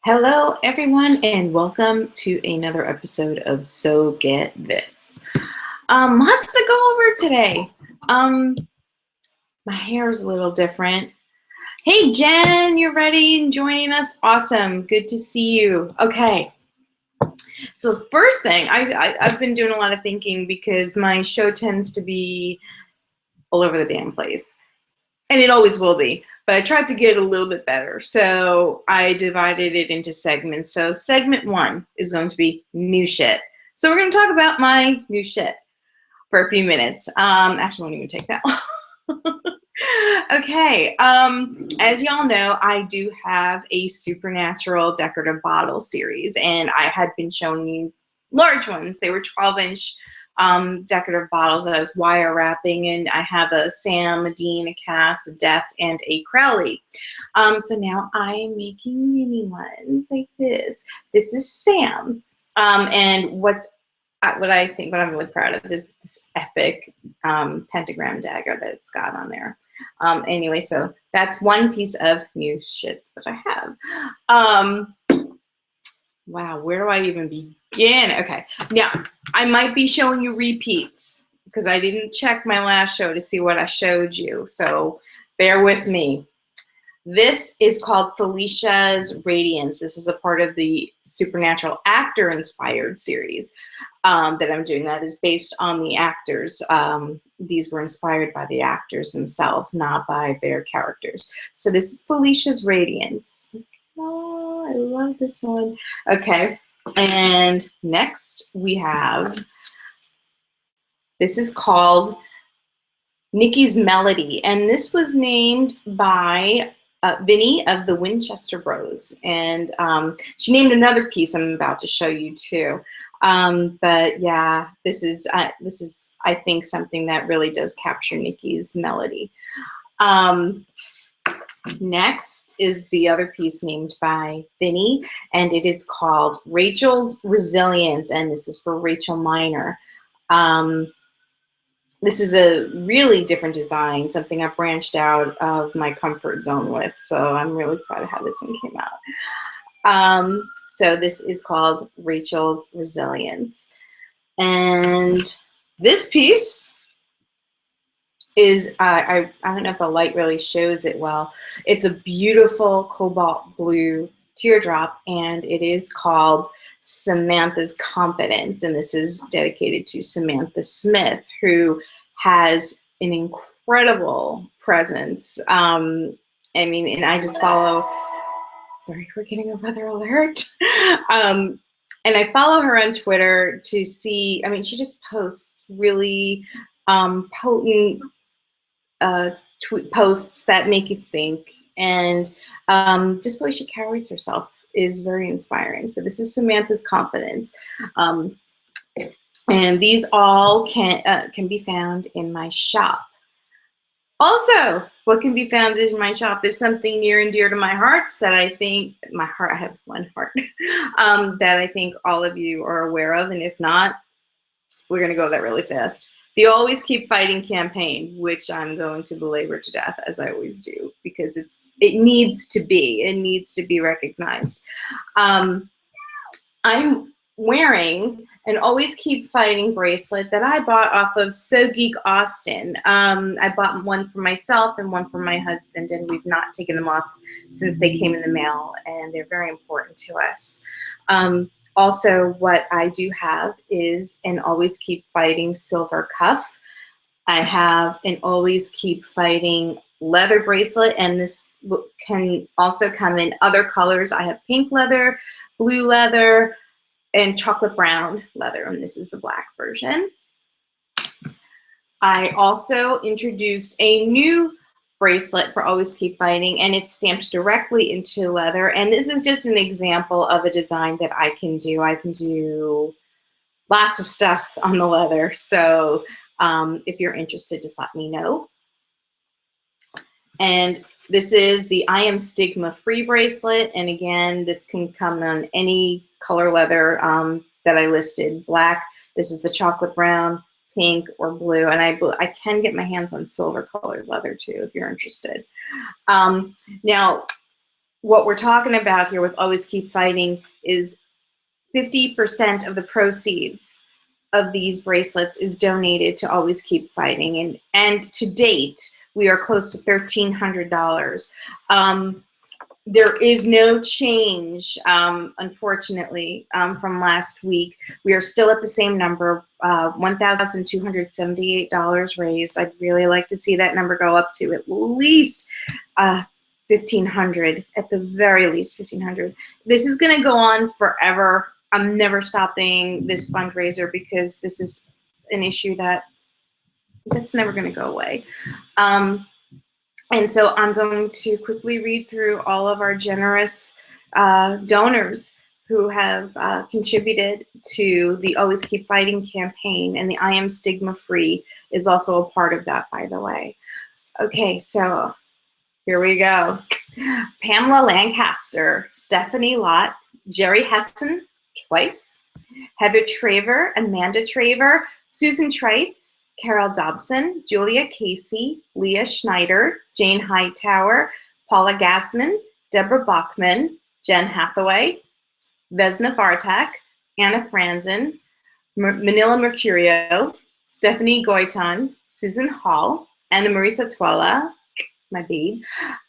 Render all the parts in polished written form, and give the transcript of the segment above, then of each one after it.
Hello, everyone, and welcome to another episode of So Get This. Lots to go over today. My hair's a little different. Hey, Jen, you're ready and joining us? Awesome. Good to see you. Okay. So the first thing, I've been doing a lot of thinking because my show tends to be all over the damn place. And it always will be. But I tried to get it a little bit better. So I divided it into segments. So segment 1 is going to be new shit. So we're going to talk about my new shit for a few minutes. Actually, it won't even take that long. Okay. As y'all know, I do have a Supernatural decorative bottle series. And I had been showing you large ones. They were 12-inch decorative bottles that I was wire wrapping, and I have a Sam, a Dean, a Cass, a Death, and a Crowley. So now I'm making mini ones like this. This is Sam, and what I'm really proud of is this epic pentagram dagger that it's got on there. Anyway, so that's one piece of new shit that I have. Wow, where do I even begin? Okay, now I might be showing you repeats because I didn't check my last show to see what I showed you, so bear with me. This is called Felicia's Radiance. This is a part of the Supernatural actor-inspired series that I'm doing that is based on the actors. These were inspired by the actors themselves, not by their characters. So this is Felicia's Radiance. Oh, I love this one. Okay, and next we have, this is called Nikki's Melody, and this was named by Vinny of the Winchester Bros, and she named another piece I'm about to show you too. But yeah, this is I think something that really does capture Nikki's melody. Next is the other piece named by Vinny, and it is called Rachel's Resilience, and this is for Rachel Miner. This is a really different design, something I branched out of my comfort zone with, so I'm really proud of how this one came out. So this is called Rachel's Resilience. And this piece is, I don't know if the light really shows it well. It's a beautiful cobalt blue teardrop, and it is called Samantha's Confidence. And this is dedicated to Samantha Smith, who has an incredible presence. I mean, and I just follow, sorry, we're getting a weather alert. And I follow her on Twitter to see, I mean, she just posts really potent tweet posts that make you think, and just the way she carries herself is very inspiring. So this is Samantha's Confidence, and these all can be found in my shop. Also, what can be found in my shop is something near and dear to my hearts that I think, I have one heart, that I think all of you are aware of, and if not, we're gonna go that really fast. The Always Keep Fighting campaign, which I'm going to belabor to death, as I always do, because it needs to be recognized. I'm wearing an Always Keep Fighting bracelet that I bought off of So Geek Austin. I bought one for myself and one for my husband, and we've not taken them off since they came in the mail, and they're very important to us. Also, what I do have is an Always Keep Fighting silver cuff. I have an Always Keep Fighting leather bracelet, and this can also come in other colors. I have pink leather, blue leather, and chocolate brown leather, and this is the black version. I also introduced a new bracelet for Always Keep Fighting, and it's stamped directly into leather, and this is just an example of a design that I can do. I can do lots of stuff on the leather, so if you're interested, just let me know. And this is the I Am Stigma Free bracelet, and again, this can come on any color leather that I listed. Black, this is the chocolate brown, pink, or blue, and I can get my hands on silver colored leather too if you're interested. Now, what we're talking about here with Always Keep Fighting is 50% of the proceeds of these bracelets is donated to Always Keep Fighting. And to date, we are close to $1,300. There is no change, unfortunately, from last week. We are still at the same number, $1,278 raised. I'd really like to see that number go up to at least $1,500, at the very least $1,500. This is going to go on forever. I'm never stopping this fundraiser because this is an issue that's never going to go away. And so I'm going to quickly read through all of our generous donors who have contributed to the Always Keep Fighting campaign, and the I Am Stigma Free is also a part of that, by the way. Okay, so here we go. Pamela Lancaster, Stephanie Lott, Jerry Hessen, twice, Heather Traver, Amanda Traver, Susan Treitz, Carol Dobson, Julia Casey, Leah Schneider, Jane Hightower, Paula Gassman, Deborah Bachman, Jen Hathaway, Vesna Vartak, Anna Franzen, Manila Mercurio, Stephanie Goiton, Susan Hall, Anna Marisa Tuella, my babe,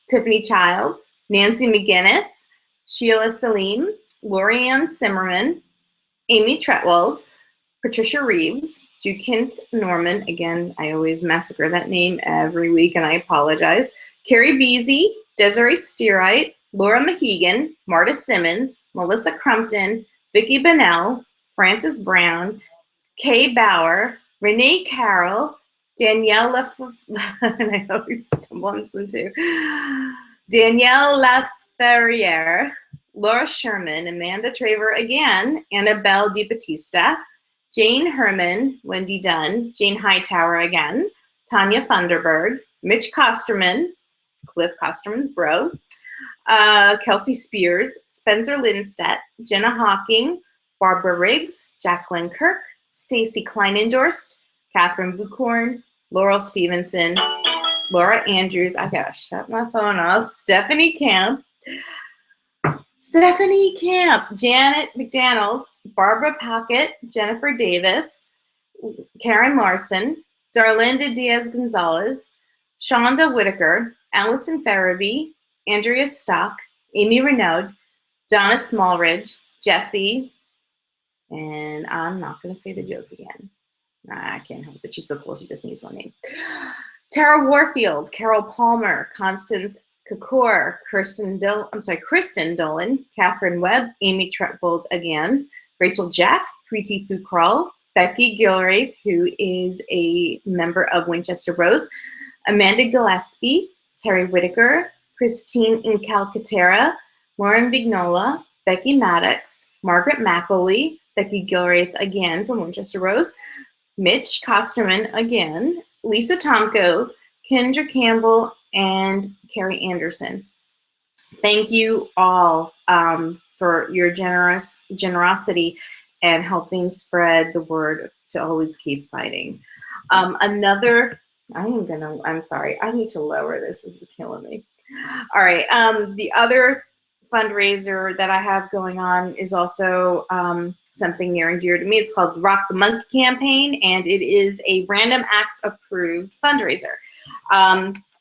Tiffany Childs, Nancy McGinnis, Sheila Salim, Lorianne Simmerman, Amy Tretwald, Patricia Reeves, Jukint Norman, again, I always massacre that name every week and I apologize, Carrie Beasy, Desiree Steerite, Laura Mahegan, Marta Simmons, Melissa Crumpton, Vicki Bennell, Frances Brown, Kay Bauer, Renee Carroll, Danielle and I always stumble on this one too, Danielle Laferriere, Laura Sherman, Amanda Traver again, Annabelle DiBattista, Jane Herman, Wendy Dunn, Jane Hightower again, Tanya Funderburg, Mitch Kosterman, Cliff Kosterman's bro, Kelsey Spears, Spencer Lindstedt, Jenna Hawking, Barbara Riggs, Jacqueline Kirk, Stacy Kleinendorst, Catherine Buchhorn, Laurel Stevenson, Laura Andrews, I gotta shut my phone off, Stephanie Camp, Janet McDonald, Barbara Pocket, Jennifer Davis, Karen Larson, Darlinda Diaz-Gonzalez, Shonda Whitaker, Allison Farabee, Andrea Stock, Amy Renaud, Donna Smallridge, Jessie, and I'm not going to say the joke again. I can't help it. She's so cool. She just needs one name. Tara Warfield, Carol Palmer, Constance Kakor, Kristen Dolan, Catherine Webb, Amy Tretbold again, Rachel Jack, Preeti Thukral, Becky Gilraith, who is a member of Winchester Rose, Amanda Gillespie, Terry Whitaker, Christine Incalcatera, Lauren Vignola, Becky Maddox, Margaret McElwee, Becky Gilraith again from Winchester Rose, Mitch Kosterman again, Lisa Tomko, Kendra Campbell, and Carrie Anderson. Thank you all for your generosity and helping spread the word to Always Keep Fighting. I'm sorry, I need to lower this. This is killing me. All right, the other fundraiser that I have going on is also something near and dear to me. It's called the Rock the Monkey Campaign, and it is a Random Acts approved fundraiser.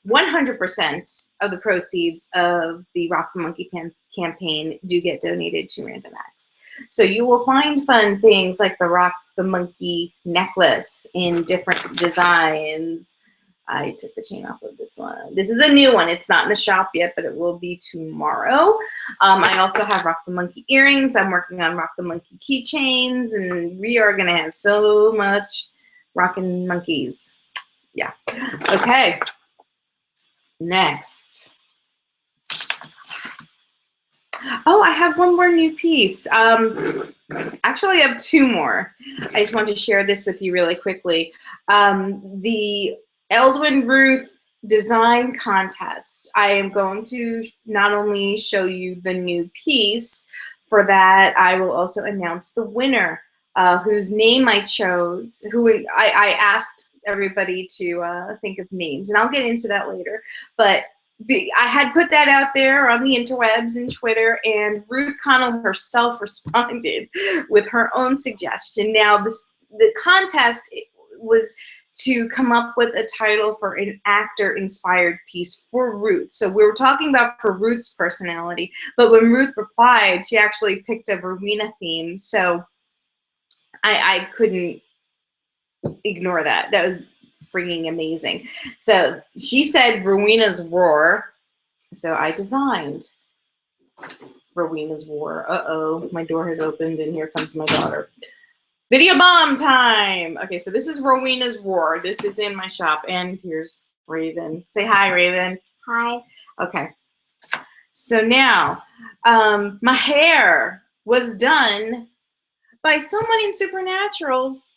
100% of the proceeds of the Rock the Monkey campaign do get donated to Random Acts. So you will find fun things like the Rock the Monkey necklace in different designs. I took the chain off of this one. This is a new one. It's not in the shop yet, but it will be tomorrow. I also have Rock the Monkey earrings. I'm working on Rock the Monkey keychains, and we are going to have so much rockin' monkeys. Yeah. Okay. Next. Oh, I have one more new piece. Actually, I have two more. I just wanted to share this with you really quickly. The Eldwen Ruth Design Contest. I am going to not only show you the new piece, for that I will also announce the winner, whose name I chose, who I asked everybody to think of names, and I'll get into that later. But I had put that out there on the interwebs and Twitter, and Ruth Connell herself responded with her own suggestion. Now, the contest was to come up with a title for an actor-inspired piece for Ruth. So we were talking about for Ruth's personality, but when Ruth replied, she actually picked a Rowena theme. So I couldn't ignore that. That was freaking amazing. So she said Rowena's Roar. So I designed Rowena's Roar. Uh-oh, my door has opened and here comes my daughter. Video bomb time. Okay, so this is Rowena's Roar. This is in my shop, and here's Raven. Say hi, Raven. Hi. Okay. So now, my hair was done by someone in Supernatural's.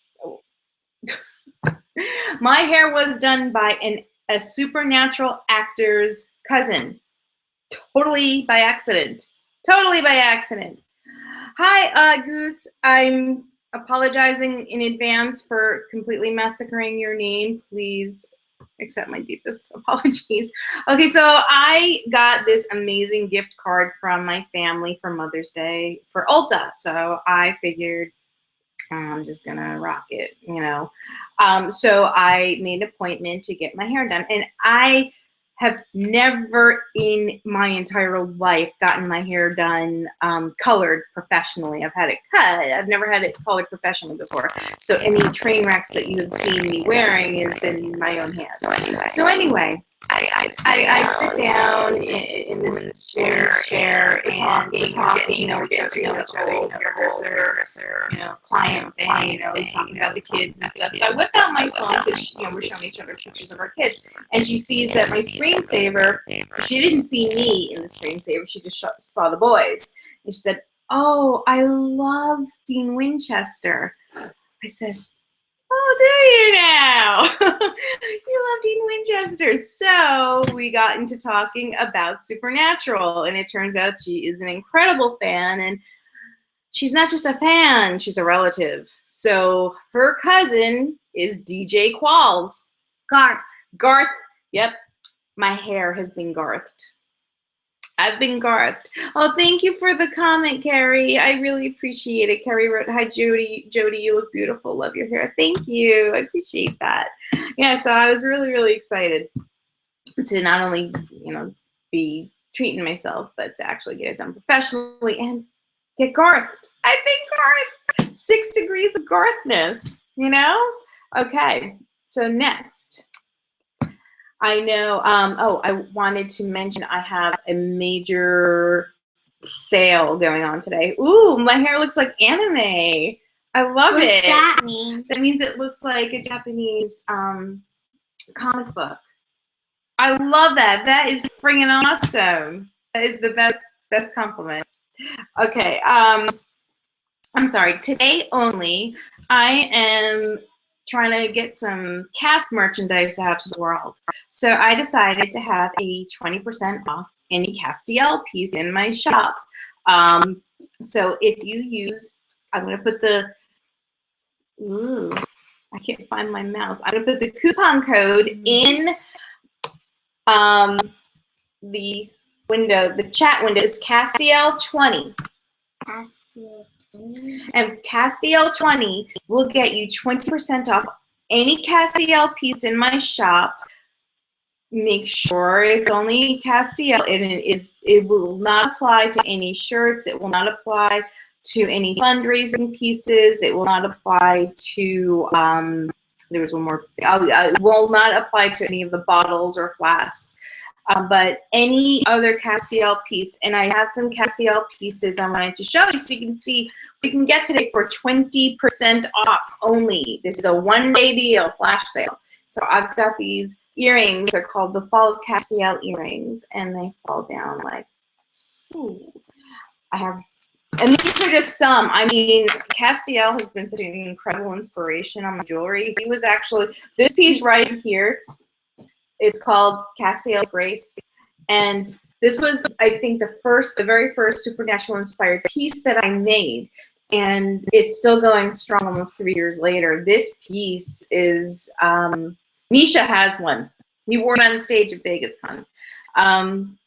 My hair was done by a Supernatural actor's cousin. Totally by accident. Totally by accident. Hi, Goose. I'm apologizing in advance for completely massacring your name. Please accept my deepest apologies. Okay, so I got this amazing gift card from my family for Mother's Day for Ulta. So I figured I'm just gonna rock it, you know. So I made an appointment to get my hair done, and I have never in my entire life gotten my hair done colored professionally. I've had it cut. I've never had it colored professionally before. So any train wrecks that you have seen me wearing has been my own hands. So anyway, I sit down in this chair and we're talking, you know, we're getting to know each other, you know, hairdresser, you know, client thing, you know, talking about the kids and stuff. So I whip out my phone because, you know, we're showing each other pictures of our kids, and she sees that my screensaver, she didn't see me in the screensaver, she just saw the boys. And she said, "Oh, I love Dean Winchester." I said, "Oh, do you now?" You love Dean Winchester. So we got into talking about Supernatural, and it turns out she is an incredible fan, and she's not just a fan, she's a relative. So her cousin is DJ Qualls. Garth. Yep. My hair has been garthed. I've been garthed. Oh, thank you for the comment, Carrie. I really appreciate it. Carrie wrote, "Hi, Jody. Jody, you look beautiful. Love your hair." Thank you. I appreciate that. Yeah, so I was really, really excited to not only, you know, be treating myself, but to actually get it done professionally and get garthed. I've been garthed. 6 degrees of garthness, you know? Okay, so next. I know, oh, I wanted to mention I have a major sale going on today. Ooh, my hair looks like anime. I love it. What's that mean? That means it looks like a Japanese comic book. I love that. That is freaking awesome. That is the best compliment. Okay, I'm sorry. Today only, I am trying to get some cast merchandise out to the world. So I decided to have a 20% off any Castiel piece in my shop. So if you use, I'm going to put the, ooh, I can't find my mouse. I'm going to put the coupon code in the window, the chat window. It's Castiel20. Castiel. And Castiel20 will get you 20% off any Castiel piece in my shop. Make sure it's only Castiel, and it will not apply to any shirts. It will not apply to any fundraising pieces. It will not apply to there was one more. It will not apply to any of the bottles or flasks. But any other Castiel piece, and I have some Castiel pieces I wanted to show you so you can see we can get today for 20% off only. This is a one-day deal, flash sale. So I've got these earrings. They're called the Fall of Castiel earrings, and they fall down like so. I have, and these are just some. I mean, Castiel has been such an incredible inspiration on my jewelry. He was actually, this piece right here, it's called Castiel's Grace, and this was, I think, the very first Supernatural inspired piece that I made, and it's still going strong almost 3 years later. This piece is, Misha has one. He wore it on stage at VegasCon.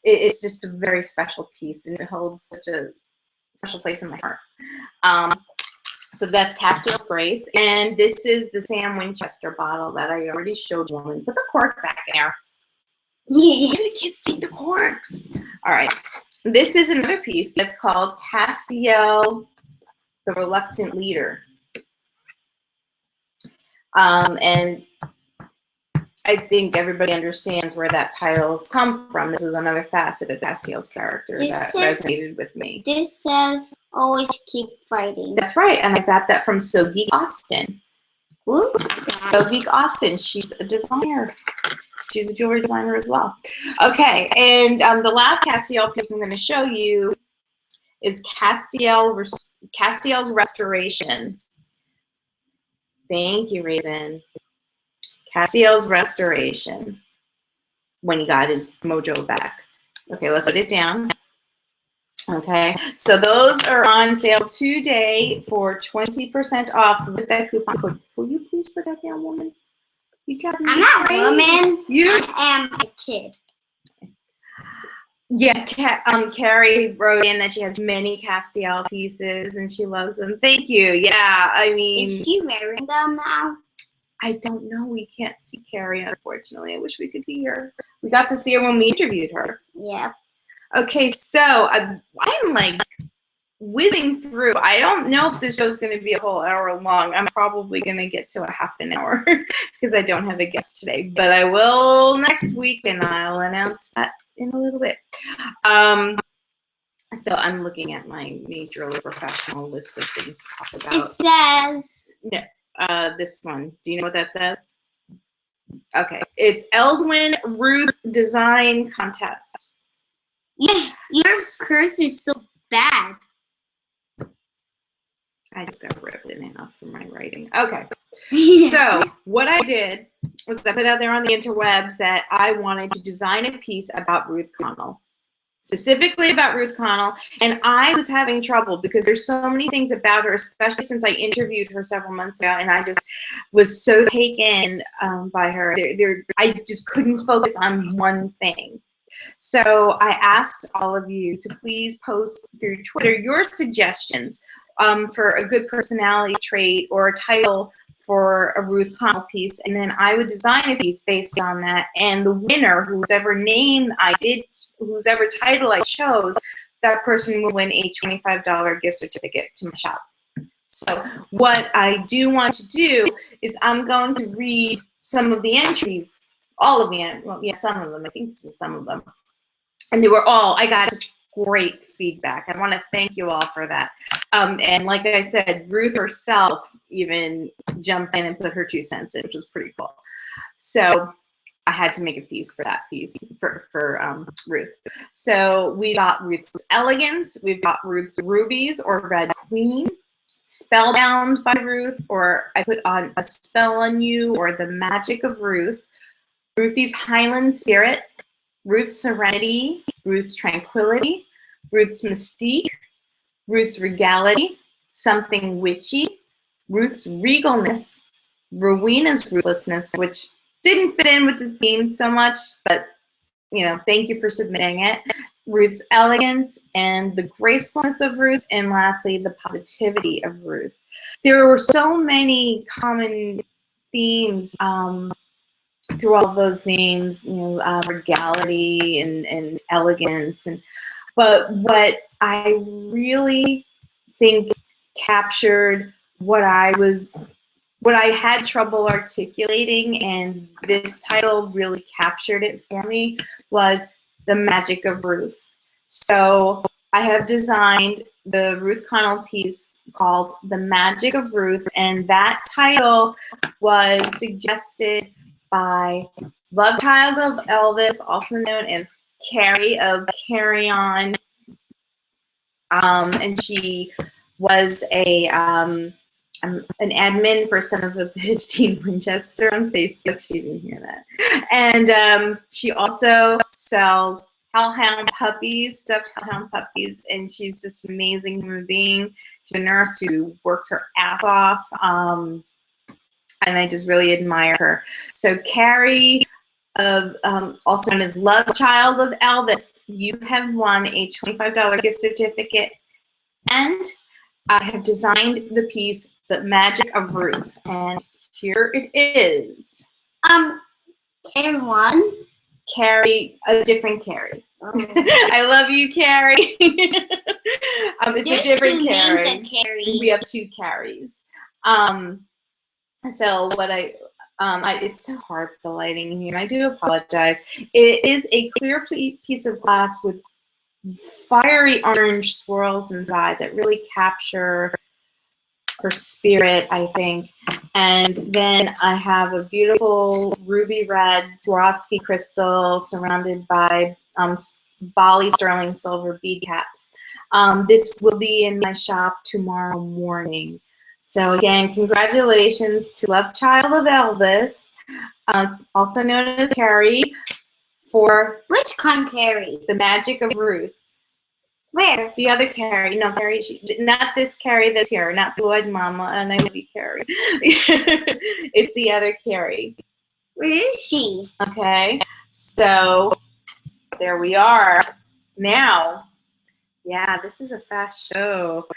It's just a very special piece, and it holds such a special place in my heart. So that's Castiel's Grace, and this is the Sam Winchester bottle that I already showed you. Put the cork back in there. Yeah. And the kids take the corks. All right. This is another piece that's called Castiel, the Reluctant Leader. And I think everybody understands where that title's come from. This was another facet of Castiel's character that resonated with me. This says, always keep fighting. That's right, and I got that from So Geek Austin. Ooh. So Geek Austin, she's a designer. She's a jewelry designer as well. Okay, and the last Castiel piece I'm going to show you is Castiel's Restoration. Thank you, Raven. Castiel's Restoration, when he got his mojo back. Okay, let's put it down. Okay, so those are on sale today for 20% off with that coupon code. Will you please put that down, woman? You got me. I'm not a woman. You I am a kid. Yeah, Carrie wrote in that she has many Castiel pieces and she loves them. Thank you. Yeah, I mean, Is she wearing them now? I don't know. We can't see Carrie, unfortunately. I wish we could see her. We got to see her when we interviewed her. Yeah. Okay, so I'm like whizzing through. I don't know if this show's going to be a whole hour long. I'm probably going to get to a half an hour because I don't have a guest today. But I will next week, and I'll announce that in a little bit. So I'm looking at my majorly professional list of things to talk about. It says... No, this one. Do you know what that says? Okay. It's EldwenneRuthDesignContest. Yeah, your curse is so bad. I just got ripped in half from my writing. Okay. So what I did was I put out there on the interwebs that I wanted to design a piece about Ruth Connell. Specifically about Ruth Connell, and I was having trouble because there's so many things about her, especially since I interviewed her several months ago, and I just was so taken by her. I just couldn't focus on one thing. So I asked all of you to please post through Twitter your suggestions for a good personality trait or a title for a Ruth Connell piece, and then I would design a piece based on that, and the winner, whoever title I chose, that person will win a $25 gift certificate to my shop. So what I do want to do is I'm going to read some of the entries, all of the, well, yeah, some of them, I think this is some of them, and they were all, I got great feedback. I want to thank you all for that. And like I said, Ruth herself even jumped in and put her 2 cents in, which was pretty cool. So I had to make a piece for that piece for Ruth. So we got Ruth's Elegance, we've got Ruth's Rubies or Red Queen, Spellbound by Ruth, or I put on A Spell on You, or The Magic of Ruth, Ruthie's Highland Spirit, Ruth's Serenity, Ruth's Tranquility, Ruth's Mystique, Ruth's Regality, Something Witchy, Ruth's Regalness, Rowena's Ruthlessness, which didn't fit in with the theme so much, but, you know, thank you for submitting it, Ruth's Elegance, and the Gracefulness of Ruth, and lastly, the Positivity of Ruth. There were so many common themes through all those names, you know, regality and elegance, but what I really think captured what I had trouble articulating, and this title really captured it for me, was the magic of Ruth. So I have designed the Ruth Connell piece called The Magic of Ruth, and that title was suggested by Love Child of Elvis, also known as Carrie of Carry On, and she was an admin for Son of a Bitch Team Winchester on Facebook. She didn't hear that. And she also sells hellhound puppies, stuffed hellhound puppies, and she's just an amazing human being. She's a nurse who works her ass off, and I just really admire her. So Carrie of also known as Love Child of Elvis, you have won a $25 gift certificate, and I have designed the piece, The Magic of Ruth, and here it is. Carrie won? Carrie, a different Carrie. Oh. I love you, Carrie. It's a different Carrie. We have 2 Carries. So what it's so hard with the lighting in here. I do apologize. It is a clear piece of glass with fiery orange swirls inside that really capture her spirit, I think. And then I have a beautiful ruby red Swarovski crystal surrounded by Bali sterling silver bead caps. This will be in my shop tomorrow morning. So again, congratulations to Love Child of Elvis, also known as Carrie, for which kind Carrie? The Magic of Ruth. Where? The other Carrie. No, Carrie, not this Carrie that's here, not Blue-Eyed Mama, and I love you, Carrie. It's the other Carrie. Where is she? Okay, so there we are. Now, yeah, this is a fast show.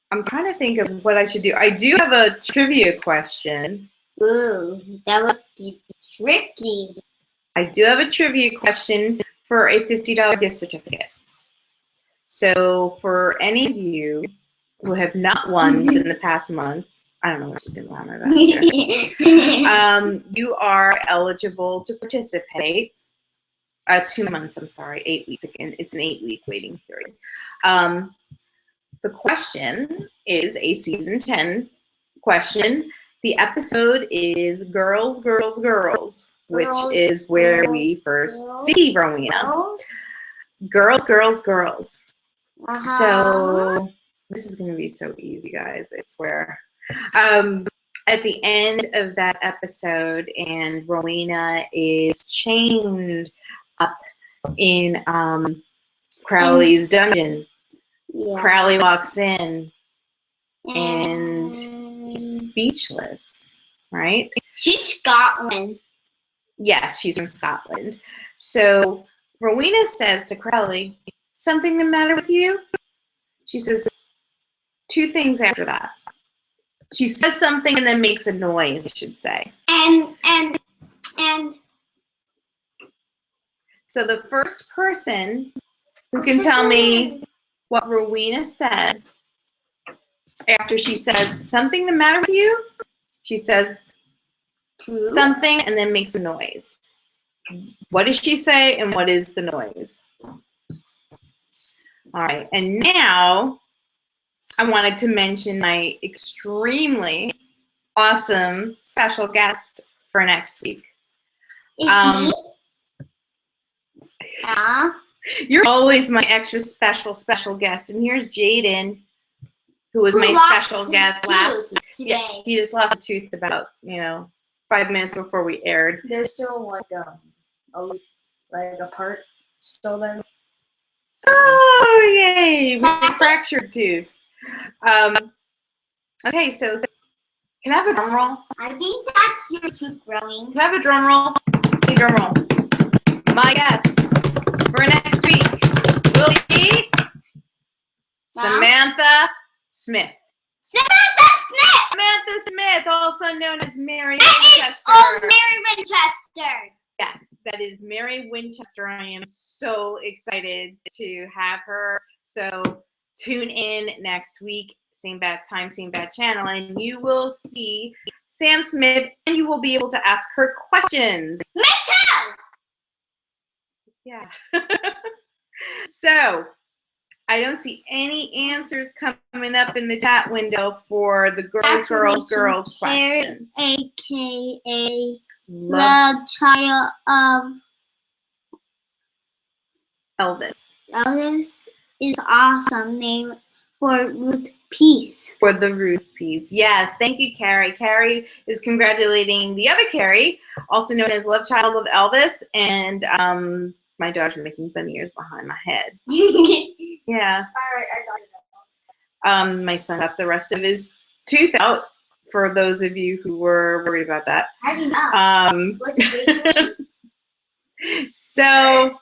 I'm trying to think of what I should do. I do have a trivia question. Ooh, that was tricky. I do have a trivia question for a $50 gift certificate. So for any of you who have not won in the past month, I don't know what she's doing behind my back here. You are eligible to participate. 2 months, I'm sorry, 8 weeks again. It's an 8-week waiting period. The question is a season 10 question. The episode is Girls, Girls, Girls, which is where we first see Rowena. Girls, Girls, Girls. So this is going to be so easy, guys, I swear. At the end of that episode, and Rowena is chained up in Crowley's dungeon. Yeah. Crowley walks in, and he's speechless, right? She's Scotland. Yes, she's from Scotland. So Rowena says to Crowley, "Something the matter with you?" She says 2 things after that. She says something and then makes a noise, I should say. And so the first person who can tell me what Rowena said after she says, "Something the matter with you?" She says something and then makes a noise. What does she say and what is the noise? All right, and now I wanted to mention my extremely awesome special guest for next week. Me? You're always my extra special guest. And here's Jaden, who was my special guest last week. Yeah, he just lost a tooth about, 5 minutes before we aired. There's still like a part still there. Oh, yay! Fractured tooth. Okay, so can I have a drum roll? I think that's your tooth growing. Can I have a drum roll? Hey, drum roll. My guest for next week will be Samantha Smith. Samantha Smith! Samantha Smith, also known as Mary Winchester. Winchester. Mary Winchester. Yes, that is Mary Winchester. I am so excited to have her. So tune in next week, same bad time, same bad channel, and you will see Sam Smith, and you will be able to ask her questions. Me too! Yeah. So I don't see any answers coming up in the chat window for the girls question. AKA Love Child of Elvis. Elvis is awesome name for Ruth Peace. For the Ruth piece. Yes, thank you, Carrie. Carrie is congratulating the other Carrie, also known as Love Child of Elvis, and my daughter's making bunny ears behind my head. Yeah. All right, I got it. My son got the rest of his tooth out for those of you who were worried about that. How do you know? Was it So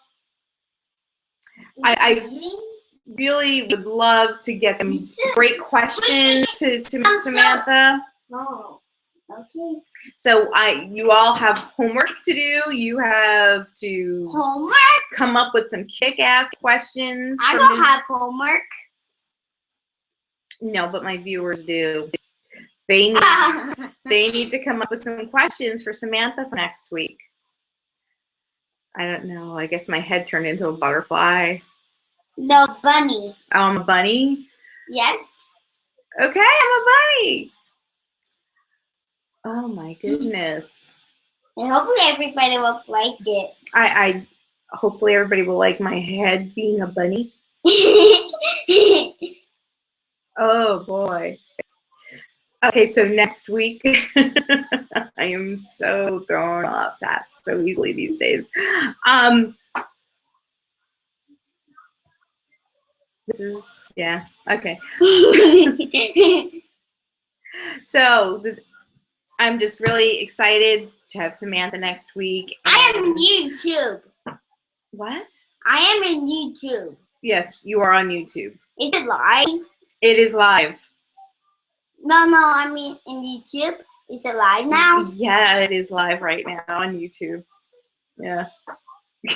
I eating? really would love to get some great questions to Samantha. Oh, okay. So you all have homework to do. You have to Homework? come up with some kick-ass questions. I don't have homework. No, but my viewers do. They need to come up with some questions for Samantha for next week. I don't know. I guess my head turned into a butterfly. No, bunny. Oh, I'm a bunny? Yes. Okay, I'm a bunny. Oh my goodness. And hopefully everybody will like it. I hopefully everybody will like my head being a bunny. Oh boy. Okay, so next week, I am so thrown off task so easily these days. This is, yeah, okay. So I'm just really excited to have Samantha next week. I am on YouTube. What? I am in YouTube. Yes, you are on YouTube. Is it live? It is live. No, I mean in YouTube. Is it live now? Yeah, it is live right now on YouTube. Yeah.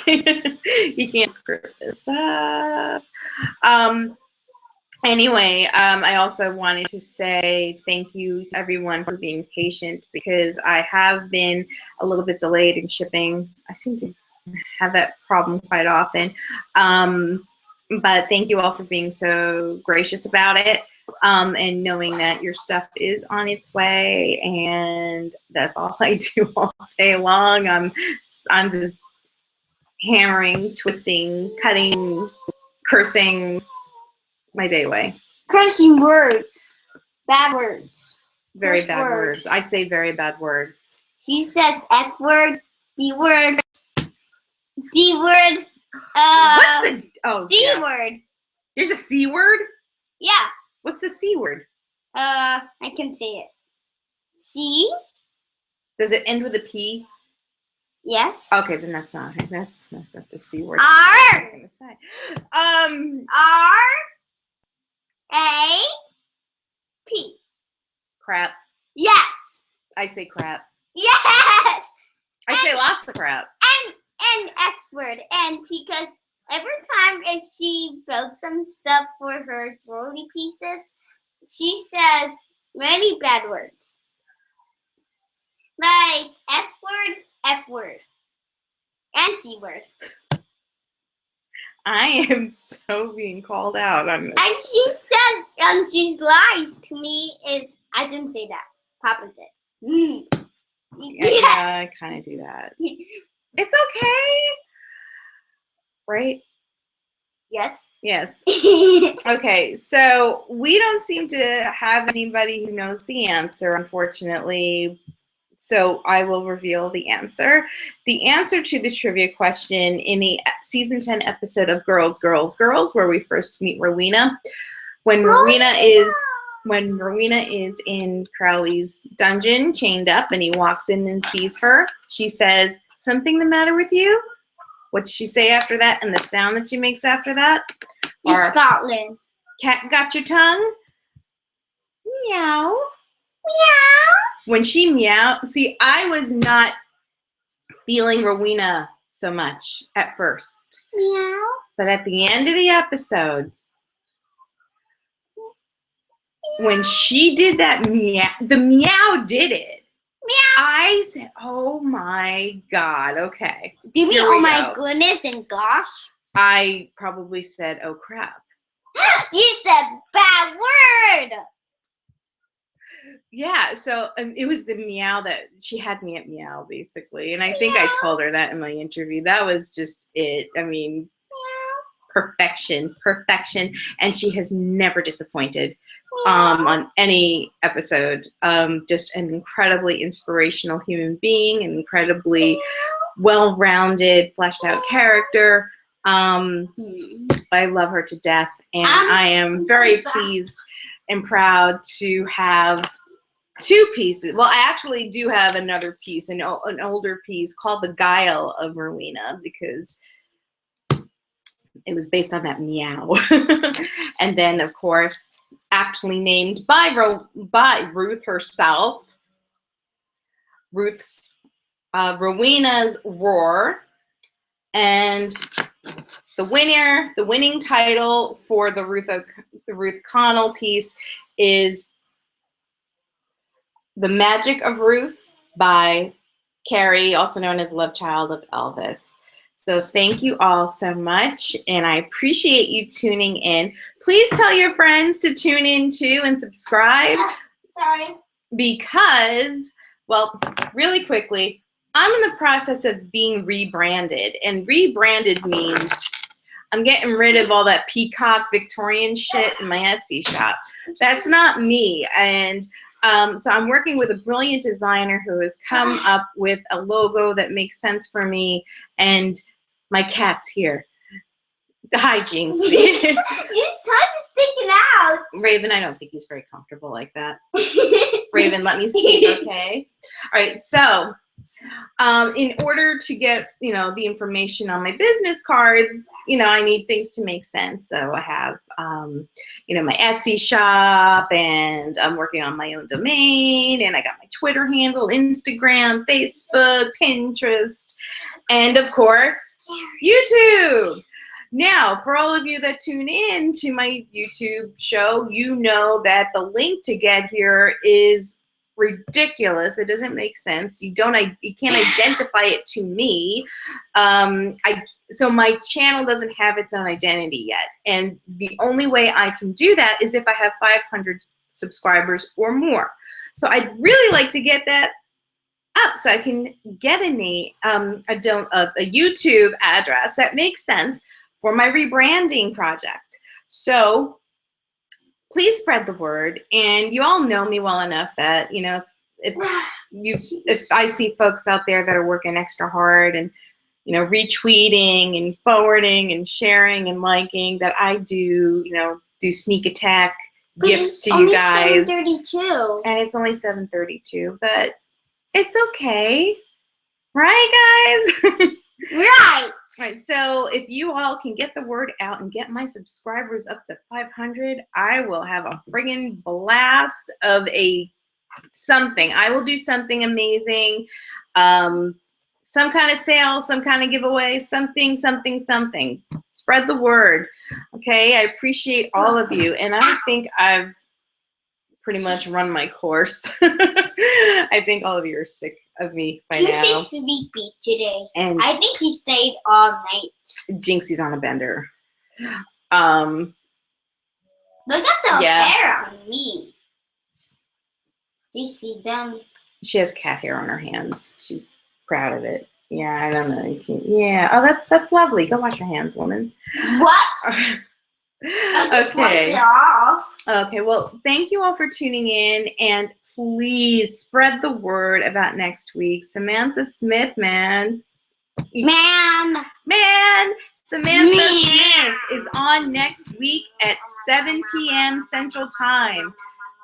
You can't script this stuff. Anyway, I also wanted to say thank you to everyone for being patient because I have been a little bit delayed in shipping. I seem to have that problem quite often. But thank you all for being so gracious about it and knowing that your stuff is on its way. And that's all I do all day long. I'm just hammering, twisting, cutting, cursing my day away. Cursing words. Bad words. Very Curse bad words. words. I say very bad words. She says F word, B word, D word, What's the C yeah. word. There's a C word? Yeah. What's the C word? I can say it. C. Does it end with a P? Yes. Okay, then that's not the C word. R. I was gonna say. R. A. P. Crap. Yes. I say crap. Yes. I say lots of crap. And S word. And because every time if she builds some stuff for her jewelry pieces, she says many bad words. Like S word, F word, and C word. I am so being called out on this. And she says, and she lies to me is, I didn't say that. Papa did. Yeah, Yes. I kind of do that. It's okay. Right? Yes. Yes. Okay, so we don't seem to have anybody who knows the answer, unfortunately. So I will reveal the answer. The answer to the trivia question in the season 10 episode of Girls, Girls, Girls, where we first meet Rowena. When Rowena is in Crowley's dungeon, chained up, and he walks in and sees her, she says, "Something the matter with you?" What does she say after that? And the sound that she makes after that? In Scotland. Cat got your tongue? Meow. Meow. When she meow, see, I was not feeling Rowena so much at first. Meow. But at the end of the episode, when she did that meow, the meow did it. Meow. I said, oh my God, okay. Do you mean, Here we oh my go. goodness and gosh? I probably said, oh crap. You said bad word. Yeah, so it was the meow that she had me at meow, basically. And I think I told her that in my interview. That was just it. I mean, perfection. And she has never disappointed on any episode. Just an incredibly inspirational human being, an incredibly well-rounded, fleshed out character. I love her to death. And I am very pleased and proud to have 2 pieces. Well, I actually do have another piece, an older piece called The Guile of Rowena, because it was based on that meow. And then, of course, actually named by Ruth herself, Ruth's Rowena's Roar. And the winning title for the Ruth Connell piece is The Magic of Ruth by Carrie, also known as Love Child of Elvis. So thank you all so much, and I appreciate you tuning in. Please tell your friends to tune in too and subscribe. Sorry. Because, well, really quickly, I'm in the process of being rebranded, and rebranded means I'm getting rid of all that peacock Victorian shit in my Etsy shop. That's not me, and so I'm working with a brilliant designer who has come up with a logo that makes sense for me, and my cat's here. Hi, Jinx. Your tongue is sticking out. Raven, I don't think he's very comfortable like that. Raven, let me speak, okay? All right, so in order to get, the information on my business cards, I need things to make sense. So I have, my Etsy shop, and I'm working on my own domain, and I got my Twitter handle, Instagram, Facebook, Pinterest, and of course, YouTube. Now, for all of you that tune in to my YouTube show, you know that the link to get here is ridiculous. It doesn't make sense. You can't identify it to me. So my channel doesn't have its own identity yet. And the only way I can do that is if I have 500 subscribers or more. So I'd really like to get that up so I can get a YouTube address that makes sense for my rebranding project. So please spread the word, and you all know me well enough that, if I see folks out there that are working extra hard and, retweeting and forwarding and sharing and liking, that I do sneak attack gifts to you guys. It's only 7:32. And it's only 7:32, but it's okay. Right, guys? Right. Right, so if you all can get the word out and get my subscribers up to 500, I will have a friggin' blast of something. I will do something amazing, some kind of sale, some kind of giveaway, something. Spread the word, okay? I appreciate all of you, and I think I've pretty much run my course. I think all of you are sick of me by now. Jinxie's sleepy today. And I think he stayed all night. Jinxie's on a bender. Look at the hair on me. Do you see them? She has cat hair on her hands. She's proud of it. Yeah, I don't know. Yeah. Oh, that's lovely. Go wash your hands, woman. What? I just wiped it off. Okay, well, thank you all for tuning in, and please spread the word about next week. Samantha Smith, man. Samantha Smith is on next week at 7 p.m. Central Time.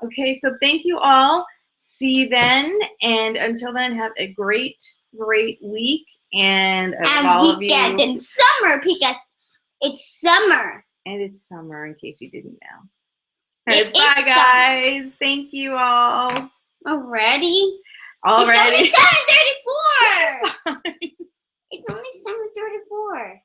Okay, so thank you all. See you then, and until then, have a great week, and all of you. And weekend and summer, because it's summer. And it's summer, in case you didn't know. Right, bye, guys. Summer. Thank you all. Already? Already. It's only 7:34. It's only 7:34.